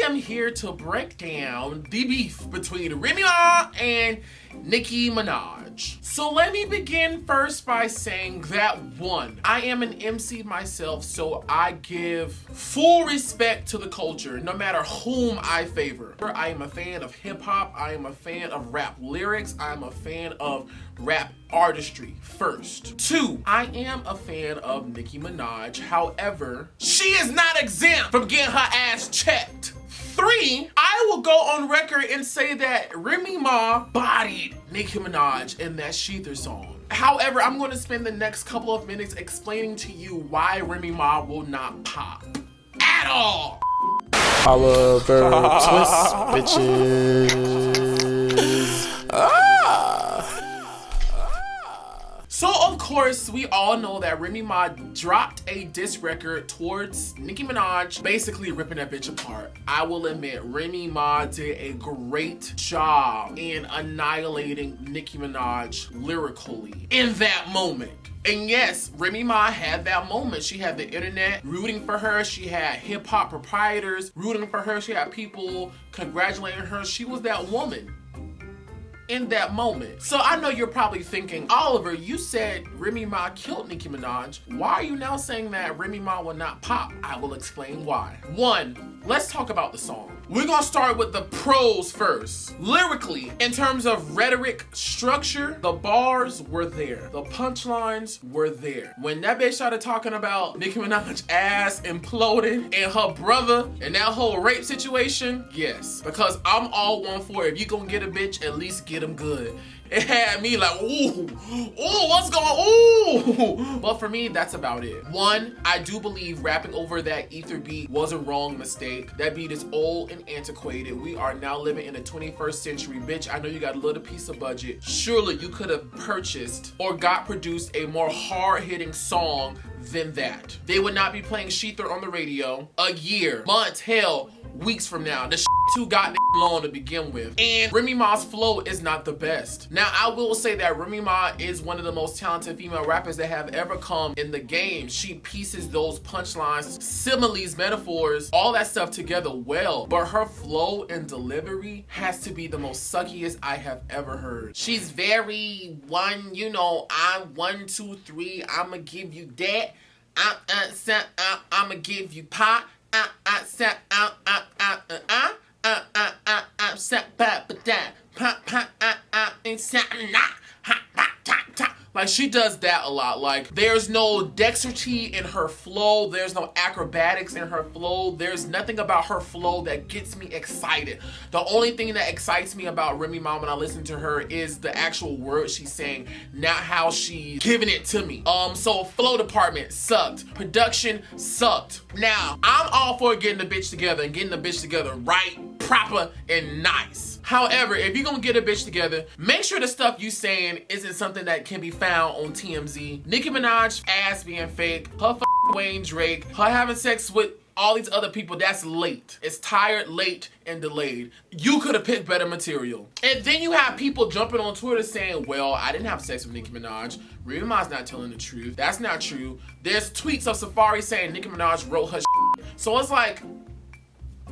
am here to break down the beef between Remy Ma and Nicki Minaj. So let me begin first by saying that one, I am an MC myself, so I give full respect to the culture, no matter whom I favor. I am a fan of hip hop, I am a fan of rap lyrics, I am a fan of rap artistry first. Two, I am a fan of Nicki Minaj. However, she is not exempt from getting her ass checked. Three, I will go on record and say that Remy Ma bodied Nicki Minaj in that Sheether song. However, I'm going to spend the next couple of minutes explaining to you why Remy Ma will not pop at all. Oliver Twist, bitches. So of course, we all know that Remy Ma dropped a diss record towards Nicki Minaj, basically ripping that bitch apart. I will admit, Remy Ma did a great job in annihilating Nicki Minaj lyrically in that moment. And yes, Remy Ma had that moment. She had the internet rooting for her. She had hip hop proprietors rooting for her. She had people congratulating her. She was that woman in that moment. So I know you're probably thinking, Oliver, you said Remy Ma killed Nicki Minaj. Why are you now saying that Remy Ma will not pop? I will explain why. One, let's talk about the song. We're gonna start with the pros first. Lyrically, in terms of rhetoric structure, the bars were there. The punchlines were there. When that bitch started talking about Nicki Minaj's ass imploding and her brother and that whole rape situation, yes. Because I'm all one for it. If you gonna get a bitch, at least get him good. It had me like, ooh, what's going on? Ooh. But for me, that's about it. One, I do believe rapping over that ether beat was a wrong mistake. That beat is old and antiquated. We are now living in the 21st century. Bitch, I know you got a little piece of budget. Surely you could have purchased or got produced a more hard-hitting song than that. They would not be playing Sheether on the radio a year, months, hell, weeks from now. The too goddamn long to begin with. And Remy Ma's flow is not the best. Now, I will say that Remy Ma is one of the most talented female rappers that have ever come in the game. She pieces those punchlines, similes, metaphors, all that stuff together well. But her flow and delivery has to be the most suckiest I have ever heard. She's very I'm 1, 2, 3, I'ma give you that. I'ma give you pot. Like, she does that a lot. Like, there's no dexterity in her flow. There's no acrobatics in her flow. There's nothing about her flow that gets me excited. The only thing that excites me about Remy Ma when I listen to her is the actual words she's saying, not how she's giving it to me. So flow department sucked. Production sucked. Now, I'm all for getting the bitch together and getting the bitch together right, proper, and nice. However, if you're gonna get a bitch together, make sure the stuff you saying isn't something that can be found on TMZ. Nicki Minaj ass being fake, her Wayne Drake, her having sex with all these other people, that's late. It's tired, late, and delayed. You could have picked better material. And then you have people jumping on Twitter saying, well, I didn't have sex with Nicki Minaj. Remy Ma's not telling the truth. That's not true. There's tweets of Safari saying Nicki Minaj wrote her shit. So it's like,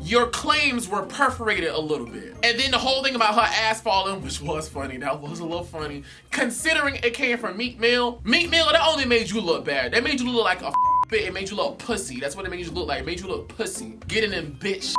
your claims were perforated a little bit. And then the whole thing about her ass falling, which was funny, that was a little funny. Considering it came from Meek Mill, that only made you look bad. That made you look like a bit. It made you look pussy. That's what it made you look like. It made you look pussy. Getting in bitch.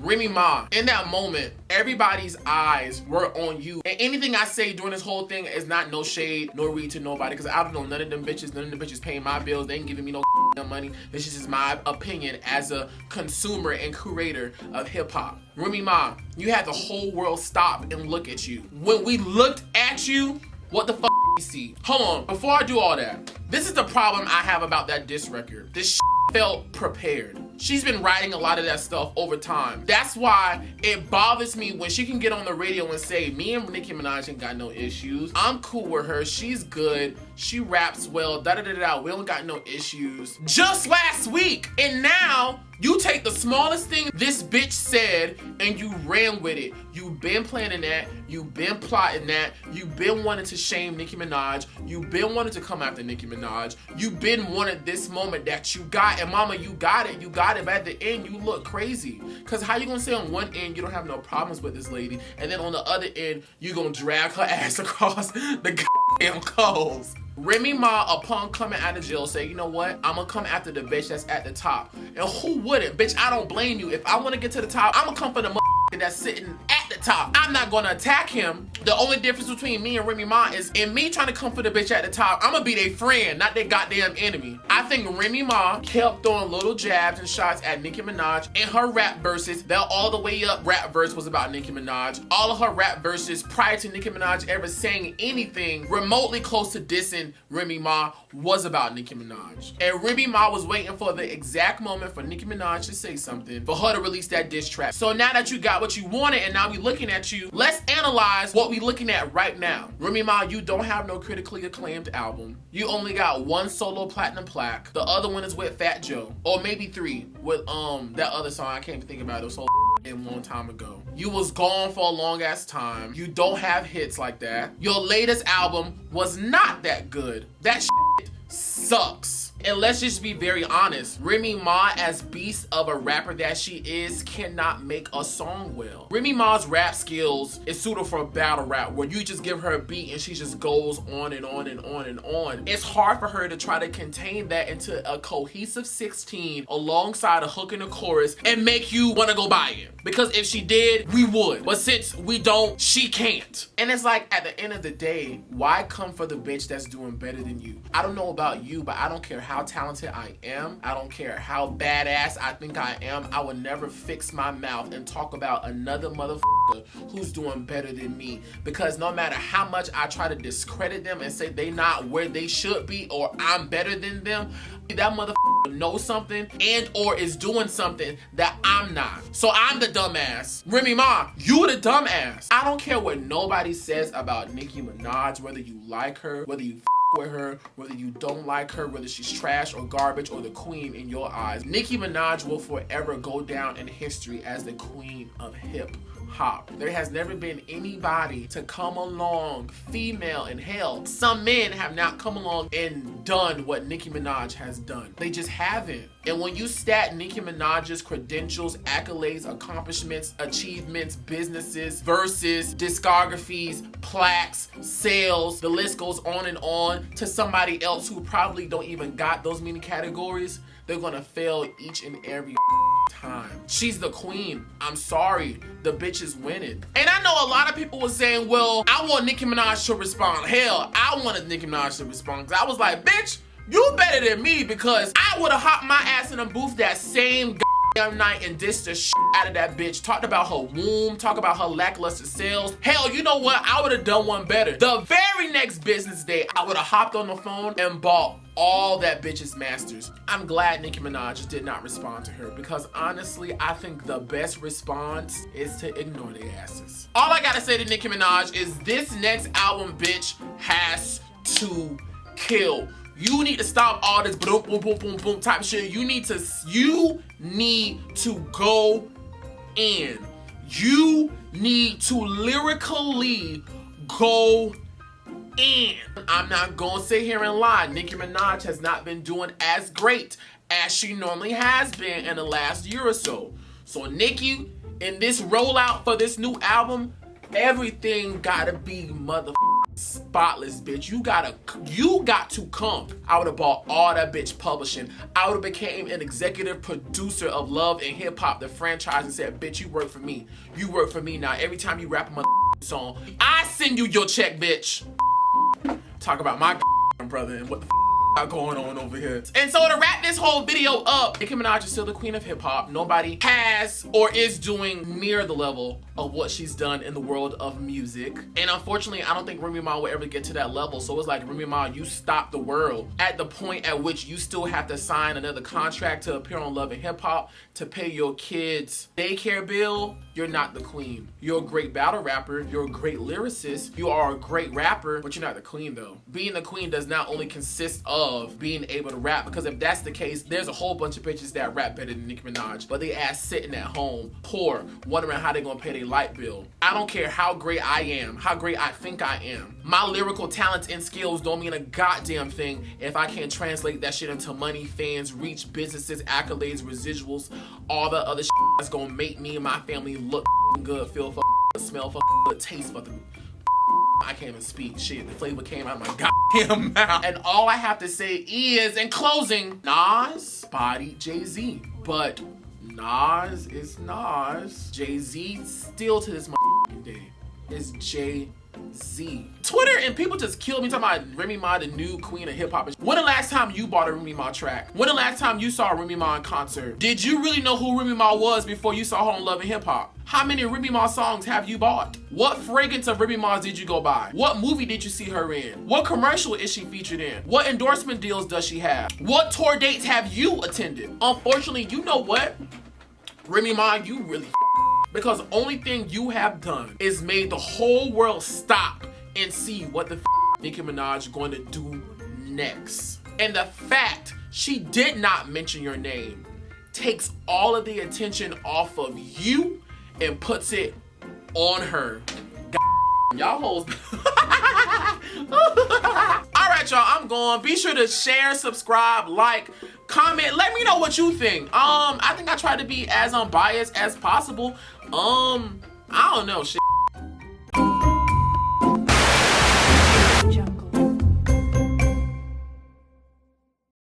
Remy Ma, in that moment, everybody's eyes were on you. And anything I say during this whole thing is not no shade, no read to nobody, because I don't know none of them bitches. None of them bitches paying my bills. They ain't giving me no money. This is just my opinion as a consumer and curator of hip hop. Remy Ma, you had the whole world stop and look at you. When we looked at you, what the fuck we see? Hold on, before I do all that, this is the problem I have about that diss record. This felt prepared. She's been writing a lot of that stuff over time. That's why it bothers me when she can get on the radio and say, me and Nicki Minaj ain't got no issues. I'm cool with her. She's good. She raps well. We don't got no issues. Just last week. And now You take the smallest thing this bitch said and you ran with it. You've been planning that. You've been plotting that. You've been wanting to shame Nicki Minaj. You've been wanting to come after Nicki Minaj. You've been wanting this moment that you got. And mama, you got it. You got it. But at the end, you look crazy. Because how you going to say on one end you don't have no problems with this lady, and then on the other end, you going to drag her ass across the goddamn coals? Remy Ma, upon coming out of jail, said, you know what? I'm gonna come after the bitch that's at the top. And who wouldn't? Bitch, I don't blame you. If I want to get to the top, I'm gonna come for the that's sitting at the top. I'm not gonna attack him. The only difference between me and Remy Ma is in me trying to come for the bitch at the top, I'm gonna be their friend, not their goddamn enemy. I think Remy Ma kept throwing little jabs and shots at Nicki Minaj in her rap verses. That All the Way Up rap verse was about Nicki Minaj. All of her rap verses prior to Nicki Minaj ever saying anything remotely close to dissing Remy Ma was about Nicki Minaj. And Remy Ma was waiting for the exact moment for Nicki Minaj to say something, for her to release that diss track. So now that you got what you wanted and now we looking at you, let's analyze what we looking at right now. Remy Ma, you don't have no critically acclaimed album. You only got one solo platinum plaque. The other one is with Fat Joe, or maybe three with that other song. I can't even think about it. It was so a long time ago. You was gone for a long ass time. You don't have hits like that. Your latest album was not that good. That shit sucks. And let's just be very honest. Remy Ma, as beast of a rapper that she is, cannot make a song well. Remy Ma's rap skills is suitable for a battle rap where you just give her a beat and she just goes on and on and on and on. It's hard for her to try to contain that into a cohesive 16 alongside a hook and a chorus and make you want to go buy it. Because if she did, we would. But since we don't, she can't. And it's like, at the end of the day, why come for the bitch that's doing better than you? I don't know about you, but I don't care how talented I am. I don't care how badass I think I am. I would never fix my mouth and talk about another motherfucker who's doing better than me. Because no matter how much I try to discredit them and say they not where they should be or I'm better than them, that motherfucker knows something and or is doing something that I'm not. So I'm the dumbass. Remy Ma, you the dumbass. I don't care what nobody says about Nicki Minaj, whether you like her, whether you with her, whether you don't like her, whether she's trash or garbage or the queen in your eyes. Nicki Minaj will forever go down in history as the queen of hip hop. There has never been anybody to come along, female, and hell, some men have not come along and done what Nicki Minaj has done. They just haven't. And when you stat Nicki Minaj's credentials, accolades, accomplishments, achievements, businesses, verses, discographies, plaques, sales, the list goes on to somebody else who probably don't even got those many categories, they're gonna fail each and every time. She's the queen. I'm sorry. The bitch is winning. And I know a lot of people were saying, well, I want Nicki Minaj to respond. Hell, I wanted Nicki Minaj to respond. Because I was like, bitch, you better than me, because I would have hopped my ass in a booth that same night and dissed the shit out of that bitch. Talked about her womb, talked about her lackluster sales. Hell, you know what? I would have done one better. The very next business day, I would have hopped on the phone and bought all that bitch's masters. I'm glad Nicki Minaj did not respond to her, because honestly, I think the best response is to ignore their asses. All I gotta say to Nicki Minaj is this next album, bitch, has to kill. You need to stop all this boom, boom, boom, boom, boom type shit. You need to go in. You need to lyrically go in. I'm not gonna sit here and lie. Nicki Minaj has not been doing as great as she normally has been in the last year or so. So Nicki, in this rollout for this new album, everything gotta be spotless, bitch. You got to come. I would have bought all that bitch publishing. I would have became an executive producer of Love and Hip Hop, the franchise, and said, bitch, you work for me. You work for me now. Every time you rap a song, I send you your check, bitch. Talk about my brother and what the got going on over here. And so to wrap this whole video up, Nicki Minaj is still the queen of hip hop. Nobody has or is doing near the level of what she's done in the world of music. And unfortunately, I don't think Remy Ma will ever get to that level. So it's like, Remy Ma, you stopped the world at the point at which you still have to sign another contract to appear on Love and Hip Hop, to pay your kids' daycare bill. You're not the queen. You're a great battle rapper. You're a great lyricist. You are a great rapper, but you're not the queen though. Being the queen does not only consist of of being able to rap, because if that's the case, there's a whole bunch of bitches that rap better than Nicki Minaj, but they ass sitting at home, poor, wondering how they gonna pay their light bill. I don't care how great I am, how great I think I am. My lyrical talents and skills don't mean a goddamn thing if I can't translate that shit into money, fans, reach, businesses, accolades, residuals, all the other shit that's gonna make me and my family look good, feel good, smell good, taste fucking. I can't even speak. Shit, the flavor came out of my goddamn mouth. And all I have to say is, in closing, Nas bodied Jay-Z. But Nas is Nas. Jay-Z still to this day is Jay-Z. Twitter and people just killed me talking about Remy Ma, the new queen of hip hop. When the last time you bought a Remy Ma track? When the last time you saw Remy Ma in concert? Did you really know who Remy Ma was before you saw her on Love and Hip Hop? How many Remy Ma songs have you bought? What fragrance of Remy Ma did you go buy? What movie did you see her in? What commercial is she featured in? What endorsement deals does she have? What tour dates have you attended? Unfortunately, you know what? Remy Ma, you really because the only thing you have done is made the whole world stop and see what the Nicki Minaj going to do next. And the fact she did not mention your name takes all of the attention off of you and puts it on her. Y'all hoes. Alright, y'all, I'm going. Be sure to share, subscribe, like, comment. Let me know what you think. I think I try to be as unbiased as possible. I don't know, shit.